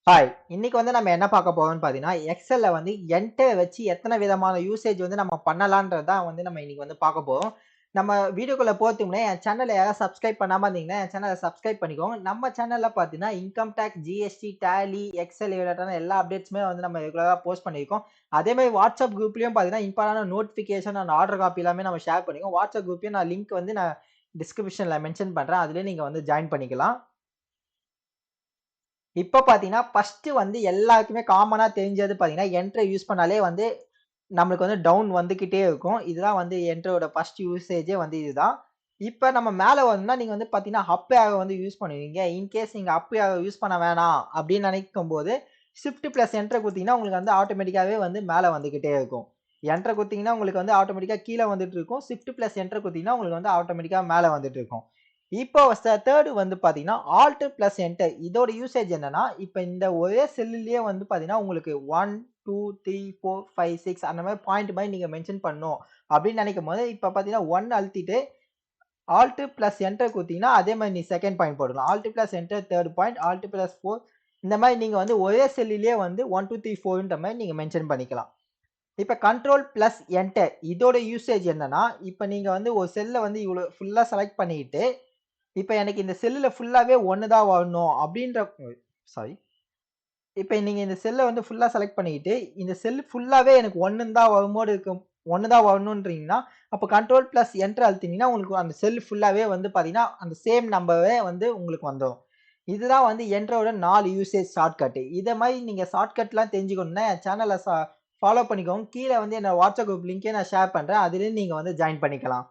Hi! இன்னைக்கு வந்து நம்ம என்ன பார்க்க போறோம்னு பார்த்தீங்கன்னா, எக்ஸெல்ல வந்து என்ட்ட வச்சு எத்தன விதமான யூசேஜ் வந்து நம்ம பண்ணலான்றது தான் வந்து நம்ம இன்னைக்கு வந்து பார்க்க போறோம். நம்ம வீடியோக்குள்ள போறதுக்கு முன்னாடி என் சேனல யாராவது சப்ஸ்கிரைப் பண்ணாம இருந்தீங்கன்னா, என் சேனல சப்ஸ்கிரைப் பண்ணிக்கோங்க. நம்ம சேனல்ல பார்த்தீங்கன்னா, income tax, GST, Tally, Excel ரிலேட்டடான எல்லா அப்டேட்ஸுமே வந்து நம்ம ரெகுலரா போஸ்ட் பண்ணியிருக்கோம். அதேமாரி வாட்ஸ்அப் குரூப்லயும் பார்த்தீங்கன்னா, இம்பார்ட்டன்டான நோட்டிஃபிகேஷன் அண்ட் ஆர்டர் காப்பி எல்லாமே நம்ம ஷேர் பண்ணிருக்கோம். வாட்ஸ்அப் குரூப்லயும் நான் லிங்க் வந்து டிஸ்கிரிப்ஷன்ல மென்ஷன் பண்றேன். அதிலயே நீங்க வந்து ஜாயின் பண்ணிக்கலாம். இப்ப பார்த்தீங்கன்னா, ஃபர்ஸ்ட் வந்து எல்லாருக்குமே காமனா தெரிஞ்சது பார்த்தீங்கன்னா, என்டர் யூஸ் பண்ணாலே வந்து நம்மளுக்கு வந்து டவுன் வந்துகிட்டே இருக்கும். இதுதான் வந்து என்டரோட ஃபர்ஸ்ட் யூசேஜே வந்து இதுதான். இப்ப நம்ம மேல வந்தோம்னா, நீங்க வந்து பார்த்தீங்கன்னா, அப் ஏரோ வந்து யூஸ் பண்ணுவீங்க. இன்கேஸ் நீங்க அப் ஏரோ யூஸ் பண்ண வேணாம் அப்படின்னு நினைக்கும்போது, ஷிஃப்ட் பிளஸ் என்டர் குடுத்தீங்கன்னா, உங்களுக்கு வந்து ஆட்டோமேட்டிக்காவே வந்து மேல வந்துகிட்டே இருக்கும். என்டர் குடுத்தீங்கன்னா, உங்களுக்கு வந்து ஆட்டோமேட்டிக்கா கீழ வந்துட்டு இருக்கும். ஷிஃப்ட் பிளஸ் என்டர் குடுத்தீங்கன்னா, உங்களுக்கு வந்து ஆட்டோமேட்டிக்கா மேல வந்துட்டு இருக்கும். இப்போ தேர்ட் வந்து பார்த்தீங்கன்னா, ஆல்ட் பிளஸ் என்டர் இதோட யூசேஜ் என்னன்னா, இப்ப இந்த ஒரே செல்லுலயே வந்து பார்த்தீங்கன்னா, உங்களுக்கு 1, 2, 3, 4, 5, 6 அந்த மாரி பாயிண்ட் மாரி நீங்க மென்ஷன் பண்ணணும் அப்படின்னு நினைக்கும்போது, இப்ப பார்த்தீங்கன்னா 1 அழுத்திட்டு ஆல்ட் பிளஸ் என்டர் குடுத்தீங்கன்னா, அதே மாரி நீ செகண்ட் பாயிண்ட் போட்டுக்கலாம். Alt plus enter third point, alt plus 4 இந்த மாரி நீங்க வந்து ஒரே செல்லுலயே வந்து 1, 2, 3, 4ன்ற மாரி நீங்க மென்ஷன் பண்ணிக்கலாம். இப்ப கண்ட்ரோல் பிளஸ் என்டர் இதோட யூசேஜ் என்னன்னா, இப்ப நீங்க வந்து ஒரு செல்ல வந்து இவ்வளோ ஃபுல்லா செலக்ட் பண்ணிட்டு இப்ப எனக்கு இந்த செல்லுல ஃபுல்லாவே 1 தான் வரணும் அப்டின்ற சாரி. இப்ப நீங்க இந்த செல்ல வந்து ஃபுல்லா செலக்ட் பண்ணிக்கிட்டு, இந்த செல் ஃபுல்லாவே எனக்கு 1ன்னு தான் வரும்போது இருக்கும் 1 தான் வரணுன்றீங்கன்னா, அப்ப கண்ட்ரோல் பிளஸ் என்டர் அழுத்தினீங்கன்னா, உங்களுக்கு அந்த செல் ஃபுல்லாவே வந்து பார்த்தீங்கன்னா, அந்த சேம் நம்பரே வந்து உங்களுக்கு வந்துரும். இதுதான் வந்து என்டரோட 4 யூசேஜ் ஷார்ட்கட். இத மாரி நீங்க ஷார்ட்கட்லாம் தெரிஞ்சுக்கணும்னா, என் சேனல ஃபாலோ பண்ணிக்கோங்க. கீழ வந்து என்னோட வாட்ஸ்அப் குரூப் லிங்க்கே நான் ஷேர் பண்றேன். அதிலயும் நீங்க வந்து ஜாயின் பண்ணிக்கலாம்.